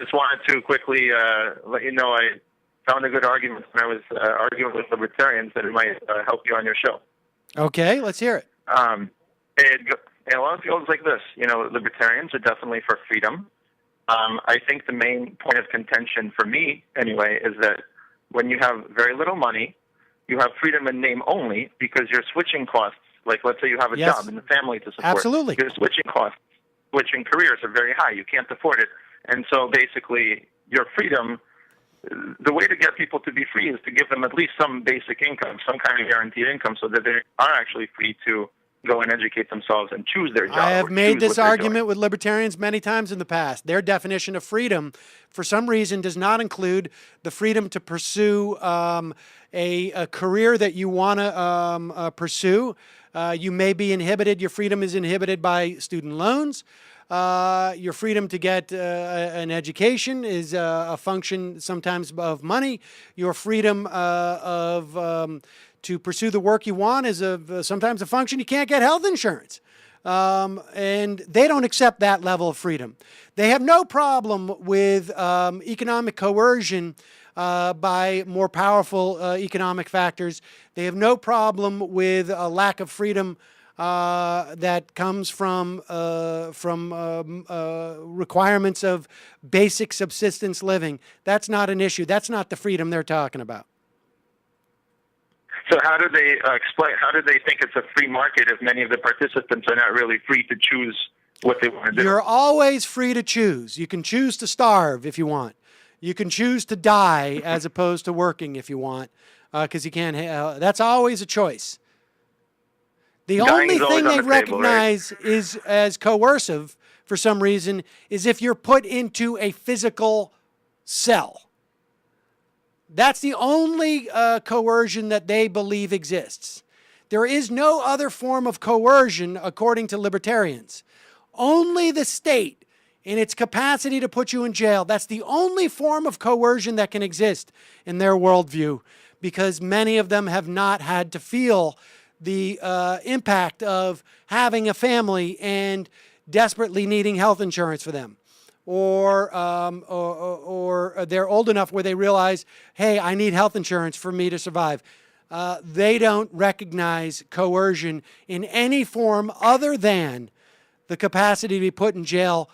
just wanted to quickly let you know I found a good argument when I was arguing with libertarians that it might help you on your show. Okay, let's hear it. It goes like this. Libertarians are definitely for freedom. I think the main point of contention for me, anyway, is that when you have very little money, you have freedom in name only because your switching costs, like let's say you have a job and a family to support. Absolutely. Your switching costs, switching careers are very high. You can't afford it. And so basically your freedom, the way to get people to be free is to give them at least some basic income, some kind of guaranteed income so that they are actually free to go and educate themselves and choose their job. I have made this argument with libertarians many times in the past. Their definition of freedom, for some reason, does not include the freedom to pursue a career that you want to pursue. You may be inhibited. Your freedom is inhibited by student loans. Your freedom to get an education is a function sometimes of money. Your freedom to pursue the work you want is sometimes a function. You can't get health insurance. And they don't accept that level of freedom. They have no problem with economic coercion by more powerful economic factors. They have no problem with a lack of freedom that comes from requirements of basic subsistence living. That's not an issue. That's not the freedom they're talking about. So how do they explain? How do they think it's a free market if many of the participants are not really free to choose what they want to do? You're always free to choose. You can choose to starve if you want. You can choose to die as opposed to working if you want, because you can't. That's always a choice. The only thing they recognize is as coercive for some reason is if you're put into a physical cell. That's the only coercion that they believe exists. There is no other form of coercion, according to libertarians. Only the state, in its capacity to put you in jail, that's the only form of coercion that can exist in their worldview, because many of them have not had to feel the impact of having a family and desperately needing health insurance for them. Or they're old enough where they realize, hey, I need health insurance for me to survive. They don't recognize coercion in any form other than the capacity to be put in jail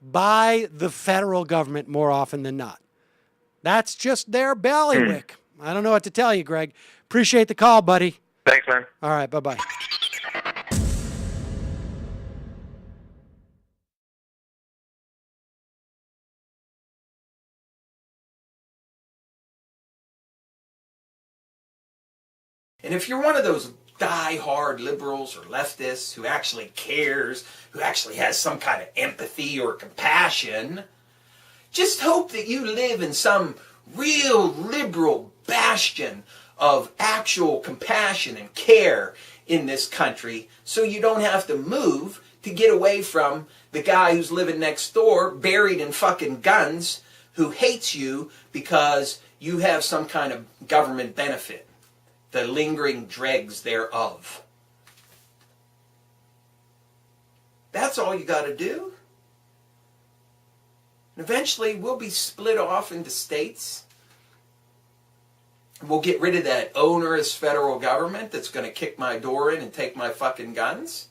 by the federal government more often than not. That's just their bailiwick. I don't know what to tell you, Greg. Appreciate the call, buddy. Thanks, man. All right, bye-bye. And if you're one of those die-hard liberals or leftists who actually cares, who actually has some kind of empathy or compassion, just hope that you live in some real liberal bastion of actual compassion and care in this country so you don't have to move to get away from the guy who's living next door buried in fucking guns who hates you because you have some kind of government benefit. The lingering dregs thereof. That's all you got to do. And eventually we'll be split off into states. We'll get rid of that onerous federal government that's going to kick my door in and take my fucking guns.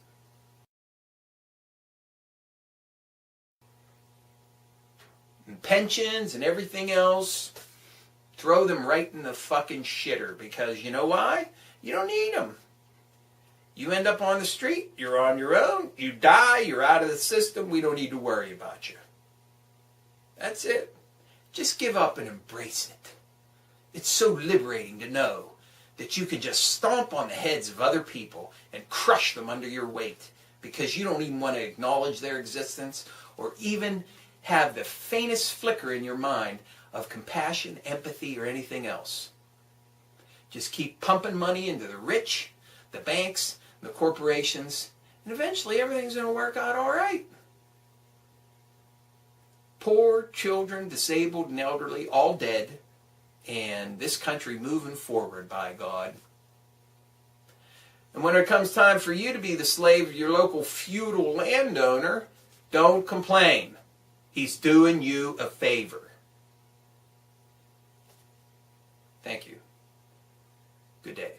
And pensions and everything else. Throw them right in the fucking shitter, because you know why? You don't need them. You end up on the street, you're on your own, you die, you're out of the system, we don't need to worry about you. That's it. Just give up and embrace it. It's so liberating to know that you can just stomp on the heads of other people and crush them under your weight because you don't even want to acknowledge their existence or even have the faintest flicker in your mind of compassion, empathy, or anything else. Just keep pumping money into the rich, the banks, the corporations, and eventually everything's going to work out all right. Poor, children, disabled, and elderly, all dead, and this country moving forward, by God. And when it comes time for you to be the slave of your local feudal landowner, don't complain. He's doing you a favor. Thank you. Good day.